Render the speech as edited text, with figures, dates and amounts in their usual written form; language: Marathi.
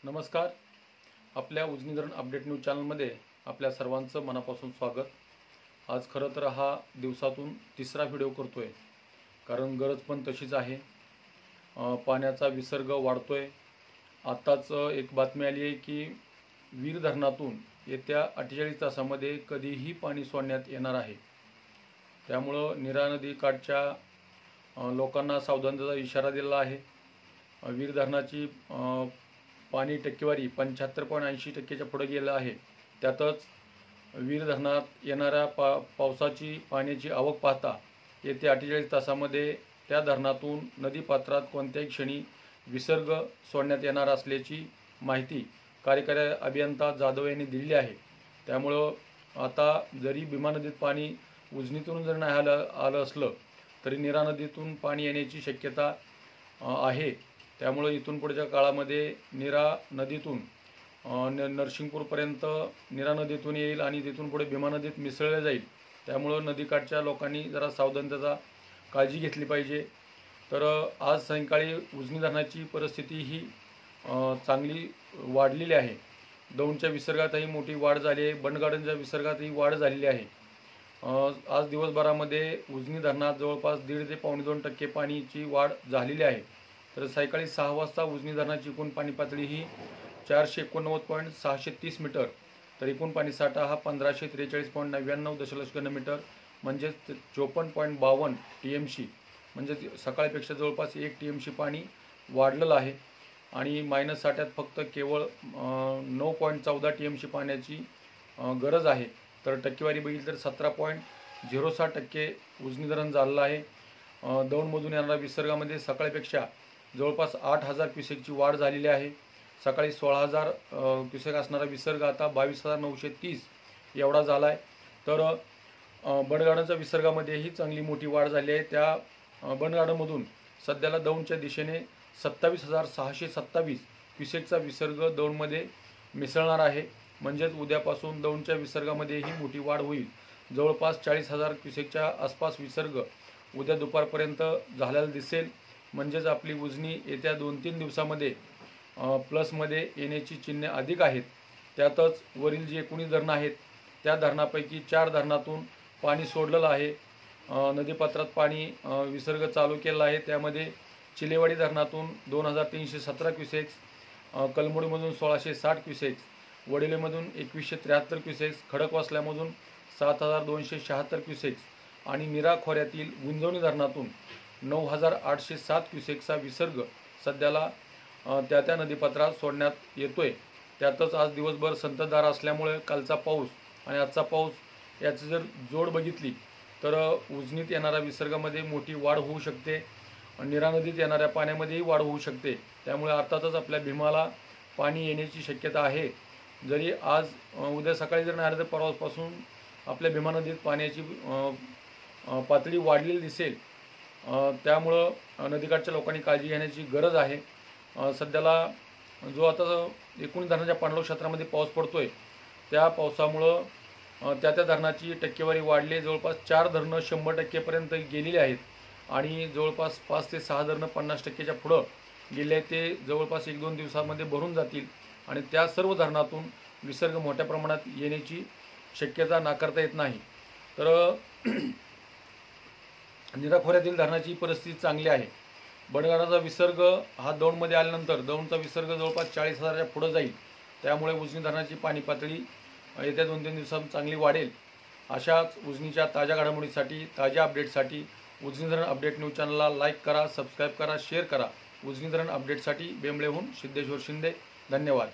नमस्कार. आपल्या उजनी धरण अपडेट न्यूज चॅनलमध्ये आपल्या सर्वांचं मनापासून स्वागत. आज खरं तर हा दिवसातून तिसरा व्हिडिओ करतोय, कारण गरज पण तशीच आहे. पाण्याचा विसर्ग वाढतोय. आत्ताच एक बातमी आली आहे की वीर धरणातून येत्या 48 तासामध्ये कधीही पाणी सोडण्यात येणार आहे. त्यामुळं नीरा नदी काठच्या लोकांना सावधानतेचा इशारा दिला आहे. वीर धरणाची पाणी टक्केवारी 75.80% पुढे गेलं आहे. त्यातच वीर धरणात येणाऱ्या पावसाची पाण्याची आवक पाहता येत्या 48 तासामध्ये त्या धरणातून नदीपात्रात कोणत्याही क्षणी विसर्ग सोडण्यात येणार असल्याची माहिती कार्यकारी अभियंता जाधव यांनी दिली आहे. त्यामुळं आता जरी भीमा नदीत पाणी उजनीतून जर नाही आलं असलं तरी नीरा नदीतून पाणी येण्याची शक्यता आहे. त्यामुळे इथून पुढच्या काळामध्ये नीरा नदीतून नरसिंगपूरपर्यंत नीरा नदीतून येईल आणि तिथून पुढे भीमा नदीत मिसळले जाईल. त्यामुळं नदीकाठच्या लोकांनी जरा सावधानतेचा काळजी घेतली पाहिजे. तर आज सायंकाळी उजनी धरणाची परिस्थिती ही चांगली वाढलेली आहे. दौंडच्या विसर्गातही मोठी वाढ झाली आहे. बंडगार्डनच्या विसर्गातही वाढ झालेली आहे. आज दिवसभरामध्ये उजनी धरणात जवळपास 1.5 ते 2.25% पाणीची वाढ झालेली आहे. तर सायंकाळी 6 वाजता उजनी धरणाची एकूण पाणी पातळी ही 489.630 मीटर, तर एकूण पाणी साठा हा 1543.99 दशलक्ष घनमीटर म्हणजेच 54.52 TMC, म्हणजे सकाळीपेक्षा जवळपास 1 TMC पाणी वाढलेलं आहे. आणि मायनस साठ्यात फक्त केवळ 9.14 TMC पाण्याची गरज आहे. तर टक्केवारी बघितली तर 17.06% उजनी धरण झालेलं आहे. दौंडमधून येणाऱ्या विसर्गामध्ये सकाळीपेक्षा जवळपास 8000 क्युसेकची वाढ झालेली आहे. सकाळी 16000 क्युसेक असणारा विसर्ग आता 22930 एवढा झाला आहे. तर बंडगार्डनच्या विसर्गामध्येही चांगली मोठी वाढ झाली आहे. त्या बंडगार्डनमधून सध्याला दौंडच्या दिशेने 27627 क्युसेकचा विसर्ग दौंडमध्ये मिसळणार आहे. म्हणजेच उद्यापासून दौंडच्या विसर्गामध्येही मोठी वाढ होईल. जवळपास 40000 क्युसेकच्या आसपास विसर्ग उद्या दुपारपर्यंत झालेला दिसेल. म्हणजेच आपली उजनी येत्या 2-3 दिवसामध्ये प्लसमध्ये येण्याची चिन्हे अधिक आहेत. त्यातच वरील जी 19 धरणं आहेत त्या धरणापैकी 4 धरणातून पाणी सोडलेलं आहे. नदीपात्रात पाणी विसर्ग चालू केला आहे. त्यामध्ये चिलेवाडी धरणातून 2317 क्युसेक्स, कलमुडीमधून 1660 क्युसेक्स, वडिलेमधून 2173 क्युसेक्स, खडकवासल्यामधून 7276 क्युसेक्स आणि नीरा खोऱ्यातील गुंजवणी धरणातून 9807 क्युसेकचा विसर्ग सध्याला त्या नदीपात्रात सोडण्यात येतोय. त्यातच आज दिवसभर संततधार असल्यामुळे कालचा पाऊस आणि आजचा पाऊस याची जर जोड बघितली तर उजनीत येणाऱ्या विसर्गामध्ये मोठी वाढ होऊ शकते. नीरा नदीत येणाऱ्या पाण्यामध्येही वाढ होऊ शकते. त्यामुळे अर्थातच आपल्या भीमाला पाणी येण्याची शक्यता आहे. जरी आज उद्या सकाळी जर नाही आलं तर परवापासून आपल्या भीमा नदीत पाण्याची पातळी वाढलेली दिसेल. त्यामुळं नदीकाठच्या लोकांनी काळजी घेण्याची गरज आहे. सध्याला जो आता 19 धरणाच्या पाणलोट क्षेत्रामध्ये पाऊस पडतोय त्या पावसामुळं त्या धरणाची टक्केवारी वाढली. जवळपास 4 धरणं 100% गेलेली आहेत आणि जवळपास 5 ते 6 धरणं 50%च्या पुढं गेले आहेत. ते जवळपास 1-2 दिवसामध्ये भरून जातील आणि त्या सर्व धरणातून विसर्ग मोठ्या प्रमाणात येण्याची शक्यता नाकारता येत नाही. तर नीरा खोऱ्यातील धरणाची परिस्थिती चांगली आहे. बंडगार्डनचा विसर्ग हा दौंडमध्ये आल्यानंतर दौंडचा विसर्ग जवळपास 40,000च्या पुढे जाईल. त्यामुळे उजनी धरणाची पाणी पातळी येत्या 2-3 दिवसात चांगली वाढेल. अशाच उजनीच्या ताज्या घडामोडीसाठी, ताज्या अपडेटसाठी उजनी धरण अपडेट न्यूज चॅनलला लाईक करा, सबस्क्राईब करा, शेअर करा. उजनी धरण अपडेटसाठी बेंबळेहून सिद्धेश्वर शिंदे. धन्यवाद.